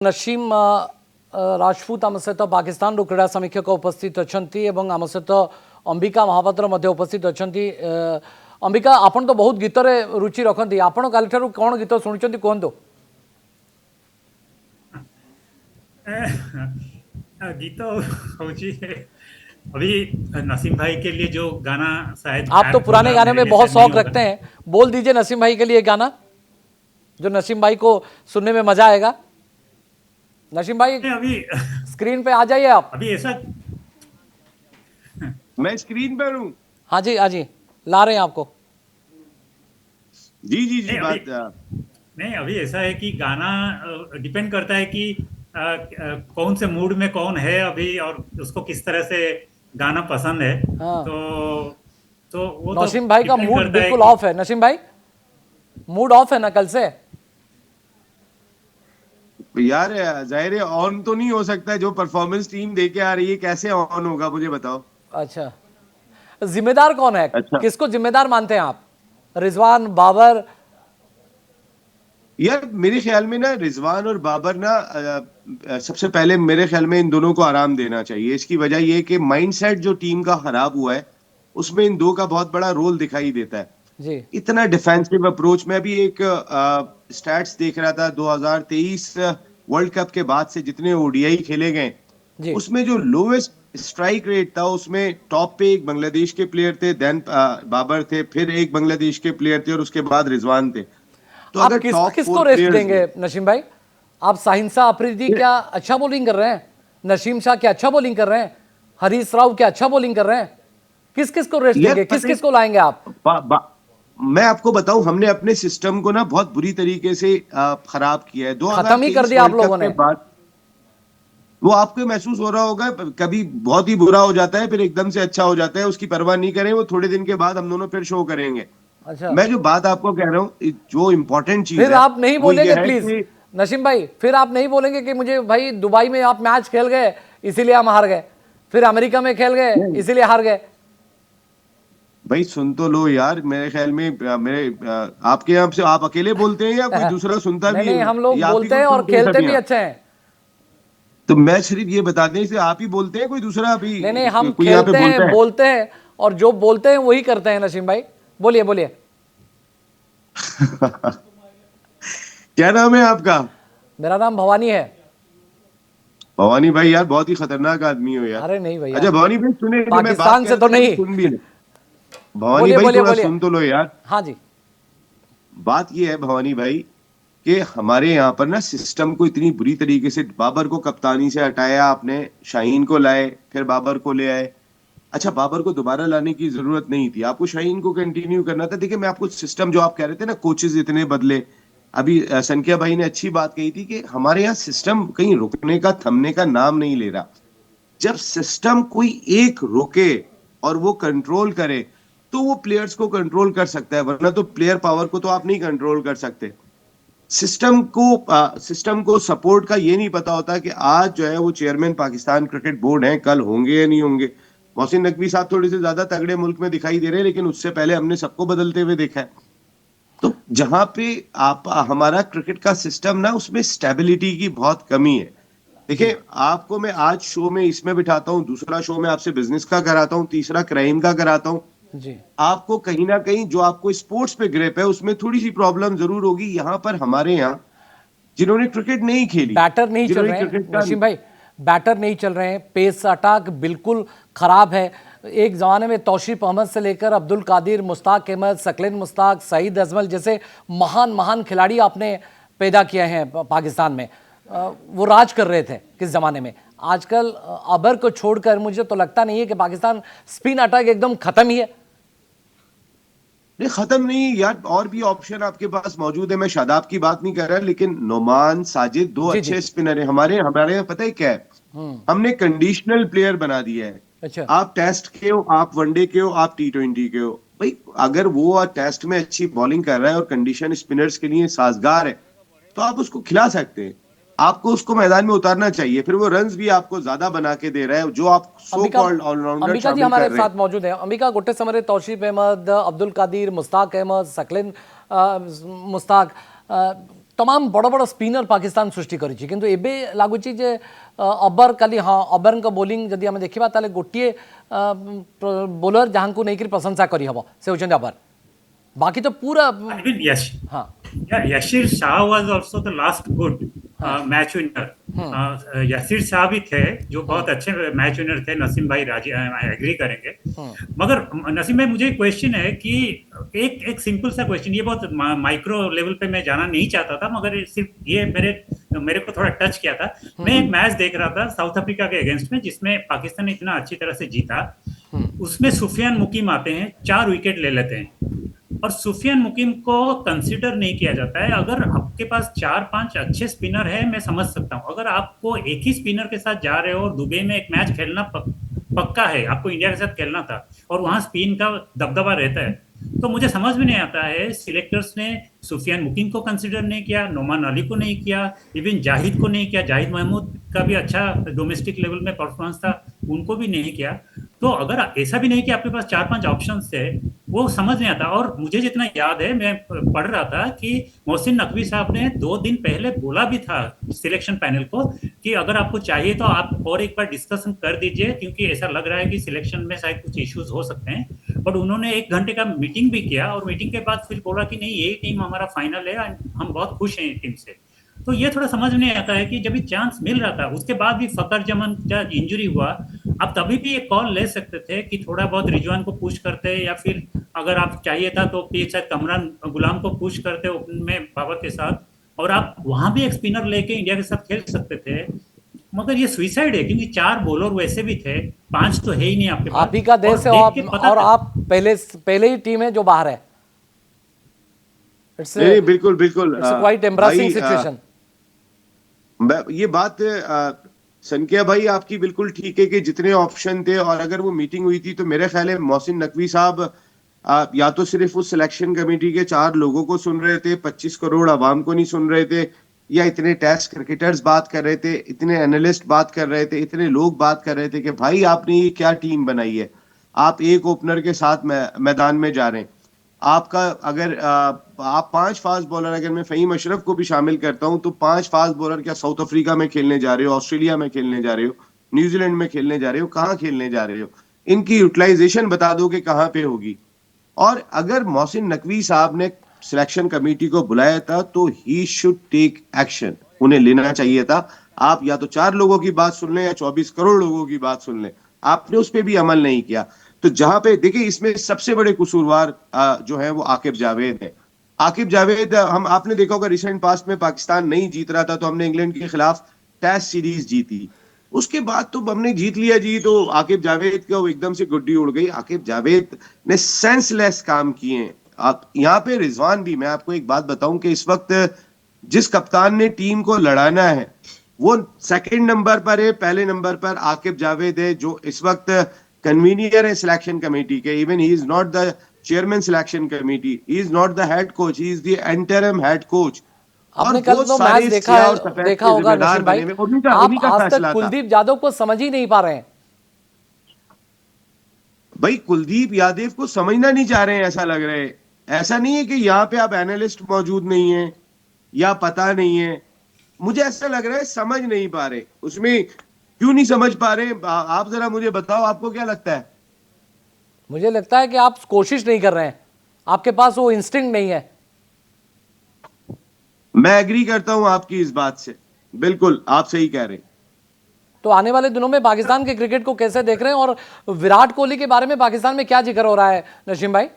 नसीम राजपूत आम सहित पाकिस्तान क्रीड़ा समीक्षक उपस्थित अच्छा आम सहित अंबिका महापात्र उपस्थित अच्छा अंबिका आपन तो बहुत गीत रुचि रखती आपड़ काली कौन गीत शुणुंट कहतु गीत अभी नसीम भाई के लिए जो गाना शायद आप तो पुराने गाने में बहुत शौक रखते हैं, बोल दीजिए नसीम भाई के लिए गाना जो नसीम भाई को सुनने में मजा आएगा। नसीम भाई अभी स्क्रीन पे आ जाइए आप। अभी ऐसा मैं स्क्रीन पर हूँ। हाँ जी ला रहे हैं आपको। जी जी जी नहीं, बात नहीं अभी ऐसा है कि गाना डिपेंड करता है कि कौन से मूड में कौन है अभी और उसको किस तरह से गाना पसंद है। हाँ। तो वो नसीम भाई का डिपेंड मूड करता है बिल्कुल कि ऑफ है। नसीम भाई मूड ऑफ है ना कल से? यार जाहिर है ऑन तो नहीं हो सकता है, जो परफॉर्मेंस टीम दे के आ रही है कैसे ऑन होगा मुझे बताओ। अच्छा, जिम्मेदार कौन है? अच्छा किसको जिम्मेदार मानते हैं आप? रिजवान, बाबर? यार मेरे ख्याल में ना रिजवान और बाबर ना सबसे पहले मेरे ख्याल में इन दोनों को आराम देना चाहिए। इसकी वजह यह कि माइंडसेट जो टीम का खराब हुआ है उसमें इन दो का बहुत बड़ा रोल दिखाई देता है। जी इतना डिफेंसिव अप्रोच में अभी एक स्टैट्स देख रहा था 2023 वर्ल्ड कप के बाद से जितने ओडीआई खेले गए जी। उसमें जो लोएस्ट स्ट्राइक रेट था उसमें टॉप पे एक बांग्लादेश के प्लेयर थे, देन बाबर थे, फिर एक बांग्लादेश के प्लेयर थे और उसके बाद रिजवान थे। तो आप अगर किसको टॉप किसको फोर रेस्ट प्लेयर्स देंगे नसीम भाई? आप साहिंसा अफरीदी क्या अच्छा बॉलिंग कर रहे हैं? नसीम शाह क्या अच्छा बॉलिंग कर रहे हैं? हरीश राव क्या अच्छा बॉलिंग कर रहे हैं? किस किस को रेस्ट देंगे? किस किस को लाएंगे आप? मैं आपको बताऊं हमने अपने सिस्टम को ना बहुत बुरी तरीके से खराब किया है। खत्म ही कर 2023 दिया आप वर्ल्ड लोगों कप के ने। बाद वो आपको महसूस हो रहा होगा, कभी बहुत ही बुरा हो जाता है फिर एकदम से अच्छा हो जाता है, उसकी परवाह नहीं करें, वो थोड़े दिन के बाद हम दोनों फिर शो करेंगे। अच्छा, मैं जो बात आपको कह रहा हूँ, जो इंपॉर्टेंट चीज फिर है आप नहीं वो ये बोलेंगे है प्लीज कि नसीम भाई, फिर आप नहीं बोलेंगे कि मुझे भाई दुबई में आप मैच खेल गए इसीलिए हम हार गए, फिर अमेरिका में खेल गए इसीलिए हार गए? भाई सुन तो लो यार, मेरे ख्याल में आपके यहाँ से आप अकेले बोलते हैं या कोई दूसरा सुनता नहीं भी नहीं, है, हम लोग या आप ही बोलते को हैं और सुनते हैं खेलते सब भी यहाँ? अच्छे हैं। तो मैं सिर्फ ये बता दें, इसे आप ही बोलते हैं कोई दूसरा अभी नहीं नहीं, हम कोई यहाँ पे खेलते बोलता हैं, है? बोलते हैं और जो बोलते हैं वही करते हैं। नसीम भाई बोलिए बोलिए। क्या नाम है आपका? मेरा नाम भवानी है। भवानी भाई यार बहुत ही खतरनाक आदमी हो यार। अरे नहीं भैया, अच्छा भवानी भाई सुने, जो मैं बात पाकिस्तान कह से रहा तो था थोड़ी नहीं। सुन भी ले। भवानी बोलिए भाई बोलिए थोड़ा बोलिए। सुन तो लो यार। हाँ जी। बात ये है भवानी भाई कि हमारे यहाँ पर ना सिस्टम को इतनी बुरी तरीके से, बाबर को कप्तानी से हटाया आपने, शाहीन को लाए, फिर बाबर को ले आए। अच्छा बाबर को दोबारा लाने की जरूरत नहीं थी, आपको शाहीन को कंटिन्यू करना था। देखिए मैं आपको सिस्टम जो आप कह रहे थे ना, कोचेस इतने बदले, अभी संख्या भाई ने अच्छी बात कही थी कि हमारे यहाँ सिस्टम कहीं रुकने का थमने का नाम नहीं ले रहा। जब सिस्टम कोई एक रोके और वो कंट्रोल करे तो वो प्लेयर्स को कंट्रोल कर सकता है, वरना तो प्लेयर पावर को तो आप नहीं कंट्रोल कर सकते। सिस्टम को सपोर्ट का ये नहीं पता होता कि आज जो है वो चेयरमैन पाकिस्तान क्रिकेट बोर्ड है, कल होंगे या नहीं होंगे। मोहसिन नकवी साहब थोड़े से ज्यादा तगड़े मुल्क में दिखाई दे रहे हैं, लेकिन उससे पहले हमने सबको बदलते हुए देखा है। तो जहां पे आप हमारा क्रिकेट का सिस्टम ना, उसमें स्टेबिलिटी की बहुत कमी है। जी देखिए आपको मैं आज शो में इसमें बिठाता हूँ, दूसरा शो में आपसे बिजनेस का कराता हूँ, तीसरा क्राइम का कराता हूँ। जी। आपको कहीं ना कहीं जो आपको स्पोर्ट्स पे ग्रिप है उसमें थोड़ी सी प्रॉब्लम जरूर होगी। यहाँ पर हमारे यहाँ जिन्होंने क्रिकेट नहीं खेली, बैटर नहीं चल जिन्होंने रहे हैं क्रिकेट का नसीम भाई, बैटर नहीं चल रहे हैं, पेस अटैक बिल्कुल खराब है। एक ज़माने में तौशीफ अहमद से लेकर अब्दुल कादिर, मुश्ताक अहमद, सकलिन मुश्ताक, सईद अजमल जैसे महान महान खिलाड़ी आपने पैदा किए हैं पाकिस्तान में। वो राज कर रहे थे किस ज़माने में। आजकल अबर को छोड़कर मुझे तो लगता नहीं है कि पाकिस्तान स्पिन अटैक एकदम ख़त्म ही है। नहीं खत्म नहीं यार, और भी ऑप्शन आपके पास मौजूद है। मैं शादाब की बात नहीं कर रहा, लेकिन नोमान, साजिद दो जी जी। अच्छे स्पिनर है हमारे हमारे यहाँ। पता है क्या है, हमने कंडीशनल प्लेयर बना दिया है। अच्छा। आप टेस्ट के हो, आप वनडे के हो, आप T20 के हो। भाई अगर वो टेस्ट में अच्छी बॉलिंग कर रहा है और कंडीशन स्पिनर्स के लिए साजगार है तो आप उसको खिला सकते हैं। आपको उसको मैदान में उतारना चाहिए, फिर वो रन्स भी आपको ज्यादा बना के दे रहा है, जो आप सो कॉल्ड ऑलराउंडर अंबिका जी शामिल हमारे कर रहे हैं। साथ मौजूद हैं। अंबिका, गोटे समय तौशीफ अहमद, अब्दुल कादिर, मुश्ताक अहमद, सकलिन मुश्ताक, तमाम बड़ बड़ स्पिनर पाकिस्तान सृष्टि करिछि किंतु एबे लागुछि जे अबर काली हाँ अबरन को बोलिंग जदि आम देखा ताले गोटे बोलर जहां को नहीं प्रशंसा करी हबो से होचन अबर बाकी तो पूरा I mean, yes. हाँ Yeah, Yashir Shah was also the last good match winner. Yasir Shah भी थे जो बहुत अच्छे मैच विनर थे. नसीम भाई राजी एग्री करेंगे. मगर नसीम भाई मुझे क्वेश्चन है कि एक सिंपल सा क्वेश्चन, ये बहुत माइक्रो लेवल पे मैं जाना नहीं चाहता था मगर सिर्फ ये मेरे को थोड़ा टच किया था. मैं एक मैच देख रहा था साउथ अफ्रीका के अगेंस्ट में जिसमें पाकिस्तान ने इतना अच्छी तरह से जीता. उसमें सुफियान मुकीम आते हैं, 4 विकेट ले लेते हैं और सुफियान मुकीम को कंसीडर नहीं किया जाता है. अगर आपके पास 4-5 अच्छे स्पिनर है मैं समझ सकता हूं. अगर आपको एक ही स्पिनर के साथ जा रहे हो और दुबई में एक मैच खेलना पक्का है, आपको इंडिया के साथ खेलना था और वहां स्पिन का दबदबा रहता है, तो मुझे समझ में नहीं आता है सिलेक्टर्स ने सुफियान मुकीम को कंसीडर नहीं किया, नोमान अली को नहीं किया, इवन जाहिद को नहीं किया. जाहिद महमूद का भी अच्छा डोमेस्टिक लेवल में परफॉर्मेंस था, उनको भी नहीं किया. तो अगर ऐसा भी नहीं कि आपके पास 4-5 ऑप्शंस थे, वो समझ नहीं आता. और मुझे जितना याद है, मैं पढ़ रहा था कि मोहसिन नकवी साहब ने 2 दिन पहले बोला भी था सिलेक्शन पैनल को कि अगर आपको चाहिए तो आप और एक बार डिस्कशन कर दीजिए क्योंकि ऐसा लग रहा है कि सिलेक्शन में शायद कुछ इश्यूज हो सकते हैं. बट उन्होंने 1 घंटे का मीटिंग भी किया और मीटिंग के बाद फिर बोला कि नहीं, ये टीम हमारा फाइनल है, हम बहुत खुश हैं टीम से. तो ये थोड़ा समझ नहीं आता है कि जब भी चांस मिल रहा था उसके बाद भी फकर जमान का इंजरी हुआ, आप तभी भी एक कॉल ले सकते थे कि थोड़ा बहुत रिजवान को पुश करते या फिर अगर आप चाहिए था तो फिर शायद कमरान गुलाम को पुश करते ओपन में बाबर के साथ और आप वहां भी एक स्पिनर लेके इंडिया के साथ खेल सकते थे. मगर ये सुइसाइड है क्योंकि 4 बॉलर वैसे भी थे, 5 तो है ही नहीं आपके पास. आप ही का देश है और आप पहले ही टीम है जो बाहर है. नहीं, बिल्कुल बिल्कुल क्वाइट एम्ब्रेसिंग सिचुएशन. ये बात सनकिया भाई आपकी बिल्कुल ठीक है कि जितने ऑप्शन थे और अगर वो मीटिंग हुई थी तो मेरे ख्याल है मोहसिन नकवी साहब या तो सिर्फ उस सिलेक्शन कमेटी के 4 लोगों को सुन रहे थे, 25 करोड़ आवाम को नहीं सुन रहे थे, या इतने टेस्ट क्रिकेटर्स बात कर रहे थे, इतने एनालिस्ट बात कर रहे थे, इतने लोग बात कर रहे थे कि भाई आपने ये क्या टीम बनाई है, आप एक ओपनर के साथ मैदान में जा रहे हैं. आपका अगर आप 5 फास्ट बॉलर, अगर मैं फहीम अशरफ को भी शामिल करता हूं तो 5 फास्ट बॉलर क्या साउथ अफ्रीका में खेलने जा रहे हो, ऑस्ट्रेलिया में खेलने जा रहे हो, न्यूजीलैंड में खेलने जा रहे हो, कहां खेलने जा रहे हो? इनकी यूटिलाइजेशन बता दो कि कहां पे होगी. और अगर मोहसिन नकवी साहब ने सिलेक्शन कमेटी को बुलाया था तो ही शुड टेक एक्शन, उन्हें लेना चाहिए था. आप या तो 4 लोगों की बात सुन लें या 24 करोड़ लोगों की बात सुन लें, आपने उस पर भी अमल नहीं किया. तो जहां पे देखिए इसमें सबसे बड़े कसूरवार जो है वो आकिब जावेद है. आकिब जावेद, आपने देखा होगा रिसेंट पास्ट में पाकिस्तान नहीं जीत रहा था तो हमने इंग्लैंड के खिलाफ टेस्ट सीरीज जीती. उसके बाद तो हमने जीत लिया जी, तो आकिब जावेद का एकदम से गुड्डी उड़ गई. आकिब जावेद ने सेंसलेस काम किए. आप यहाँ पे रिजवान भी, मैं आपको एक बात बताऊं कि इस वक्त जिस कप्तान ने टीम को लड़ाना है वो 2nd नंबर पर है, पहले नंबर पर आकिब जावेद है जो इस वक्त कन्वीनियर है सिलेक्शन कमेटी के. Even he is not the chairman selection committee, he is not the head coach, he is the interim head coach. आपने कल तो मैच देखा होगा नसीम भाई, आप आज तक कुलदीप यादव को समझ ही नहीं पा रहे हैं. भाई कुलदीप यादव को समझना नहीं चाह रहे हैं, ऐसा लग रहा है. ऐसा नहीं है कि यहाँ पे आप एनालिस्ट मौजूद नहीं है या पता नहीं है, मुझे ऐसा लग रहा है समझ नहीं पा रहे. उसमें क्यों नहीं समझ पा रहे आप जरा मुझे बताओ, आपको क्या लगता है? मुझे लगता है कि आप कोशिश नहीं कर रहे हैं, आपके पास वो इंस्टिंक्ट नहीं है. मैं एग्री करता हूं आपकी इस बात से, बिल्कुल आप सही कह रहे हैं. तो आने वाले दिनों में पाकिस्तान के क्रिकेट को कैसे देख रहे हैं और विराट कोहली के बारे में पाकिस्तान में क्या जिक्र हो रहा है नसीम भाई?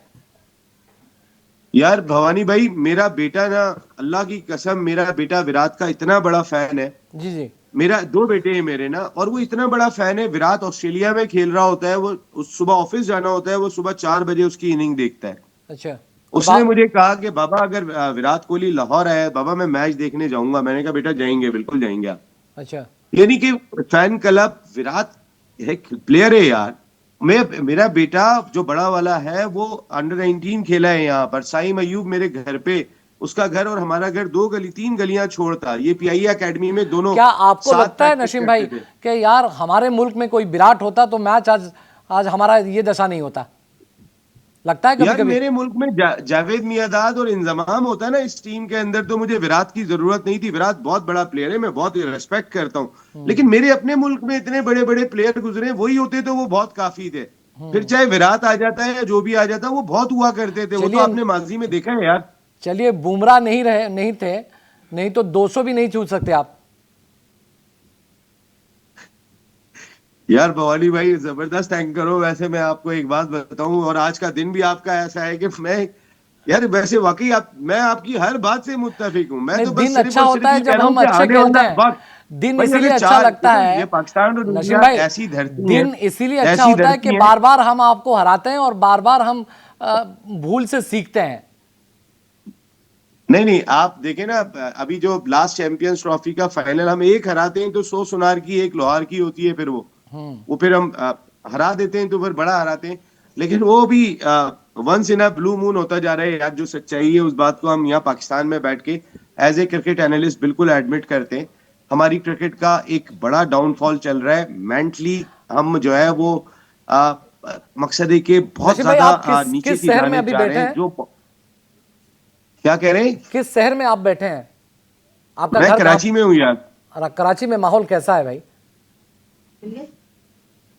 यार भवानी भाई, मेरा बेटा ना, अल्लाह की कसम, मेरा बेटा विराट का इतना बड़ा फैन है. जी जी. मेरा 2 बेटे हैं मेरे ना, और वो इतना बड़ा फैन है. विराट ऑस्ट्रेलिया में खेल रहा होता है, वो सुबह ऑफिस जाना होता है, वो सुबह 4 बजे उसकी इनिंग देखता है. अच्छा. उसने मुझे कहा कि बाबा अगर विराट कोहली लाहौर आया बाबा मैं मैच देखने जाऊंगा. मैंने कहा बेटा जाएंगे, बिल्कुल जाएंगे आप. अच्छा. यानी कि फैन क्लब विराट एक प्लेयर है यार. मेरा बेटा जो बड़ा वाला है वो अंडर 19 खेला है यहाँ पर. साइम अयूब मेरे घर पे, उसका घर और हमारा घर 3 गलियां छोड़ता. ये पीआई एकेडमी में दोनों. क्या आपको लगता है नसीम भाई कि यार हमारे मुल्क में कोई विराट होता तो मैच आज हमारा ये दशा नहीं होता? लगता है कभी यार कभी? मेरे मुल्क में जावेद मियांदाद और इंजमाम होता है ना इस टीम के अंदर, तो मुझे विराट की जरूरत नहीं थी। विराट बहुत बड़ा प्लेयर है, मैं बहुत रिस्पेक्ट करता हूँ, लेकिन मेरे अपने मुल्क में इतने बड़े बड़े प्लेयर गुजरे, वही होते तो वो बहुत काफी थे। फिर चाहे विराट आ जाता है या जो भी आ जाता है, वो बहुत हुआ करते थे। वो तो चलिए आपने माजी में देखा है यार। चलिए, बुमराह नहीं थे, नहीं तो 200 भी नहीं छू सकते आप। यार भवानी भाई जबरदस्त एंकर हो। वैसे मैं आपको एक बात बताऊं, और आज का दिन भी आपका ऐसा है कि मैं, यार वैसे वाकई मैं आपकी हर बात से मुत्तफिक हूं। मैं नहीं, तो बस दिन सिर्फ अच्छा और होता सिर्फ है ये कह जब रहा हूं हम कि अच्छे आने खेलते वाला हैं। वक्त, दिन भाई इसीलिए अगर अच्छा चार, लगता देखो है ये पाकिस्तान और नसीम इंडिया भाई, ऐसी धरती है, दिन इसीलिए अच्छा ऐसी होता है कि धरती है। बार बार हम आपको हराते हैं और बार बार हम भूल से सीखते हैं। नहीं नहीं, आप देखें ना, अभी जो लास्ट चैंपियंस ट्रॉफी का फाइनल हम एक हराते हैं तो 100 सुनार की एक लोहार की होती है। फिर वो फिर हम हरा देते हैं तो फिर बड़ा हराते हैं। लेकिन वो भी once in a blue moon होता जा रहा है यार। जो सच्चाई है उस बात को हम यहाँ पाकिस्तान में बैठ के एज ए क्रिकेट एनालिस्ट बिल्कुल एडमिट करते हैं। हमारी क्रिकेट का एक बड़ा डाउनफॉल चल रहा है। मेंटली हम जो है वो आ, मकसद है कि बहुत नसीम भाई, ज्यादा आप किस नीचे किस की शहर में जाने अभी जा रहे बैठे हैं। हैं? जो क्या कह रहे हैं? किस शहर में आप बैठे हैं? आपका मैं घर कहाँ? कराची में हूँ यार। कराची में माहौल कैसा है भाई?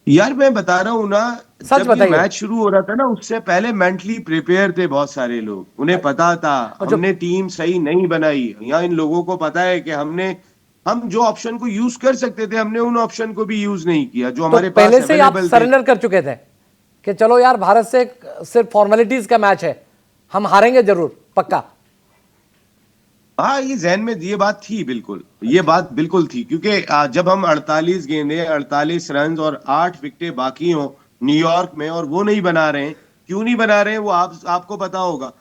यार मैं बता रहा हूँ ना, सच जब ये बताइए। मैच शुरू हो रहा था ना, उससे पहले मेंटली प्रिपेयर थे बहुत सारे लोग। उन्हें पता था और जो हमने टीम सही नहीं बनाई। यहाँ इन लोगों को पता है कि हम जो ऑप्शन को यूज कर सकते थे, हमने उन ऑप्शन को भी यूज नहीं किया जो तो हमारे पहले पास से ही आप अवेलेबल थे। सरेंडर कर चुके थे कि चलो यार, भारत से सिर्फ फॉर्मेलिटीज का मैच है, हम हारेंगे जरूर, पक्का? हाँ, ये जहन में ये बात थी, बिल्कुल ये बात बिल्कुल थी। क्योंकि जब हम 48 गेंदें, 48 रन और 8 विकेटें बाकी हो न्यूयॉर्क में, और वो नहीं बना रहे हैं, क्यों नहीं बना रहे हैं वो आपको पता होगा।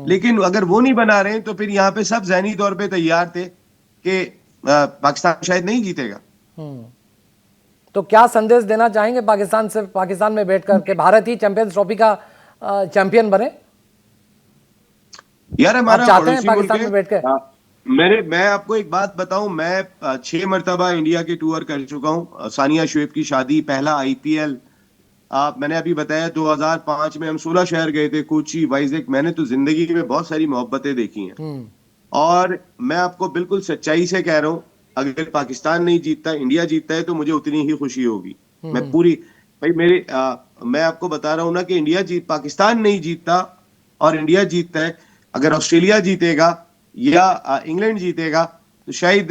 लेकिन अगर वो नहीं बना रहे हैं तो फिर यहाँ पे सब जहनी तौर पे तैयार थे कि पाकिस्तान शायद नहीं जीतेगा। तो क्या संदेश देना चाहेंगे पाकिस्तान में बैठकर के भारत ही चैंपियंस ट्रॉफी का चैंपियन बने? यार आप हमारा चाहते हैं पड़ोसी मुल्क पाकिस्तान है। में बैठकर? मैं आपको एक बात बताऊं, मैं 6 मरतबा इंडिया के टूर कर चुका हूं। सानिया शुएब की शादी, पहला आईपीएल, मैंने अभी बताया 2005 में हम 16 शहर गए थे, कोची, वाइजैक। मैंने तो जिंदगी में बहुत सारी मोहब्बतें देखी हैं। और मैं आपको बिल्कुल सच्चाई से कह रहा हूं, अगर पाकिस्तान नहीं जीतता, इंडिया जीतता है, तो मुझे उतनी ही खुशी होगी। मैं पूरी, भाई मैं आपको बता रहा हूं ना कि पाकिस्तान नहीं जीतता और इंडिया जीतता है, अगर ऑस्ट्रेलिया जीतेगा या इंग्लैंड जीतेगा, तो शायद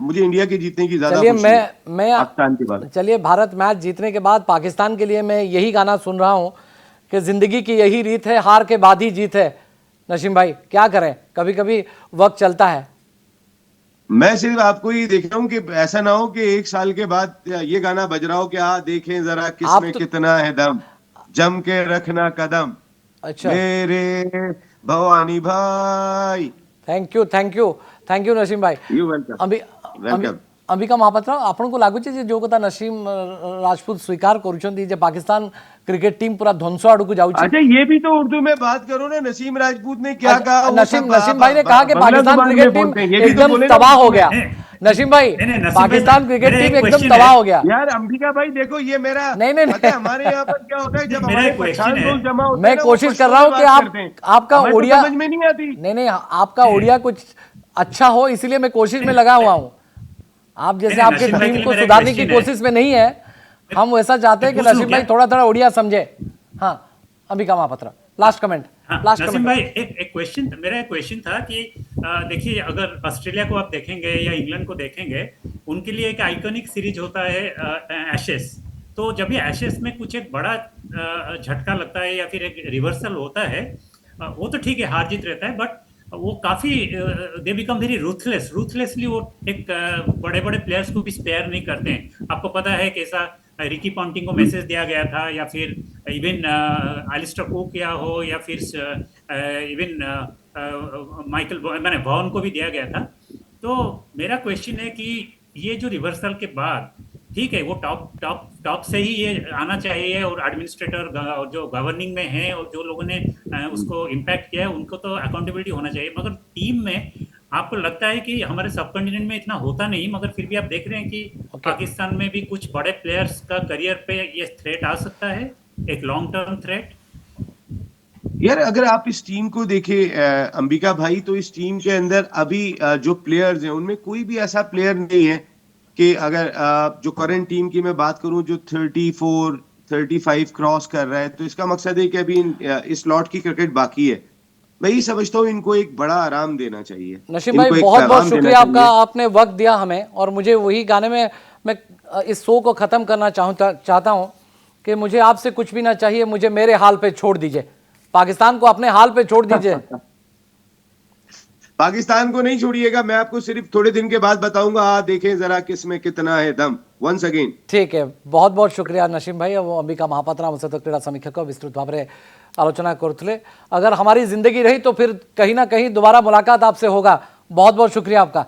मुझे इंडिया के जीतने की ज्यादा चलिए, खुशी है मैं पाकिस्तान के बाद। चलिए, भारत मैच जीतने के बाद पाकिस्तान के लिए मैं यही गाना सुन रहा हूं कि जिंदगी की यही रीत है, हार के बाद ही जीत है। नसीम भाई, क्या करें, कभी कभी वक्त चलता है। मैं सिर्फ आपको ये देख रहा हूँ कि ऐसा ना हो कि 1 साल के बाद ये गाना बज रहा हो कि देखें जरा आप किसमें तो कितना है दम, जम के रखना कदम अच्छा, मेरे भवानी भाई। थैंक यू नसीम भाई। You welcome. Welcome. Ambika Mahapatra, आपको लगुच जो कथा नसीम राजपूत स्वीकार करुछंती जे पाकिस्तान क्रिकेट टीम पूरा ध्वंस आड़ को जाउची। अच्छा, ये भी तो उर्दू में बात करो ना। नसीम राजपूत ने क्या कहा? वो सब नसीम भाई ने कहा कि बांग्ला पाकिस्तान जुबान में क्रिकेट टीम बोलते हैं, ये भी तो एकदम बोले ना तबाह हो उर्दू में। गया। नसीम भाई, नहीं, नसीम भाई, पाकिस्तान क्रिकेट मेरा टीम एक एकदम question तबाह है। हो गया। यार अंबिका भाई देखो, ये मेरा नहीं, पता है हमारे यहाँ पर क्या होता है, जब मेरा हमारे एक question पठान है। दोस्त जमा होते हैं मैं ना, वो कोशिश कर पश्तो रहा हूं में कि बात करते हैं। आपका हमें तो ओडिया समझ में नहीं आती। नहीं, आपका ओडिया कुछ अच्छा हो, इसलिए मैं कोशिश में लगा हुआ हूं। आप जैसे नहीं, आपकी नसीम भाई के टीम लिए को मेरा एक सुधारने की question है। कोशिश में नहीं है, हम वैसा चाहते हैं कि पूछ लूं नसीम भाई क्या? थोड़ा ओडिया समझे। हाँ, अंबिका महापात्र, लास्ट कमेंट। हाँ, लास्ट नसीम कमेंट। भाई, एक क्वेश्चन, मेरा एक क्वेश्चन था कि देखिए, अगर ऑस्ट्रेलिया को आप देखेंगे या इंग्लैंड को देखेंगे, उनके लिए एक आइकॉनिक सीरीज होता है एशेस। तो जब ये एशेस में कुछ एक बड़ा झटका लगता है या फिर एक रिवर्सल होता है, वो तो ठीक है, हार जीत रहता है, बट वो काफी दे बिकम वेरी रूथलेसली वो एक बड़े बड़े प्लेयर्स को भी स्पेयर नहीं करते हैं। आपको पता है कैसा रिकी पॉन्टिंग को मैसेज दिया गया था, या फिर इवन एलिस्टर कुक या हो, या फिर इवन माइकल मैंने वॉन को भी दिया गया था। तो मेरा क्वेश्चन है कि ये जो रिवर्सल के बाद, ठीक है, वो टॉप से ही ये आना चाहिए, और एडमिनिस्ट्रेटर जो गवर्निंग में है और जो लोगों ने उसको इम्पैक्ट किया है, उनको तो अकाउंटेबिलिटी होना चाहिए। मगर टीम में आपको लगता है कि हमारे सब कॉन्टिनेंट में इतना होता नहीं, मगर फिर भी आप देख रहे हैं कि पाकिस्तान में भी कुछ बड़े प्लेयर्स का करियर पे ये थ्रेट आ सकता है, एक लॉन्ग टर्म थ्रेट। यार अगर आप इस टीम को देखें अंबिका भाई, तो इस टीम के अंदर अभी जो प्लेयर्स हैं उनमें कोई भी ऐसा प्लेयर नहीं है कि अगर जो करंट टीम की मैं बात करूं जो 34-35 क्रॉस कर रहा है, तो इसका मकसद है कि अभी इस लॉट की क्रिकेट बाकी है। मैं ये समझता हूँ इनको एक बड़ा आराम देना चाहिए। नसीम भाई इनको एक बहुत बहुत पैगाम देना शुक्रिया आपका, चाहिए। आपने वक्त दिया हमें। और मुझे वही गाने में मैं इस शो को ख़त्म करना चाहता हूँ कि मुझे आपसे कुछ भी ना चाहिए, मुझे मेरे हाल पे छोड़ दीजिए, पाकिस्तान को अपने हाल पे छोड़ दीजिए। पाकिस्तान को नहीं छोड़िएगा, मैं आपको सिर्फ थोड़े दिन के बाद बताऊंगा। देखें जरा किसमें कितना है दम। वंस अगेन ठीक है, बहुत बहुत शुक्रिया नसीम भाई। वो अंबिका महापात्र ଆମ ସହିତ କ୍ରୀଡ଼ା ସମୀକ୍ଷକ विस्तृत भाव आलोचना କରୁଥିଲେ। अगर हमारी जिंदगी रही तो फिर कहीं ना कहीं दोबारा मुलाकात आपसे होगा। बहुत बहुत शुक्रिया आपका।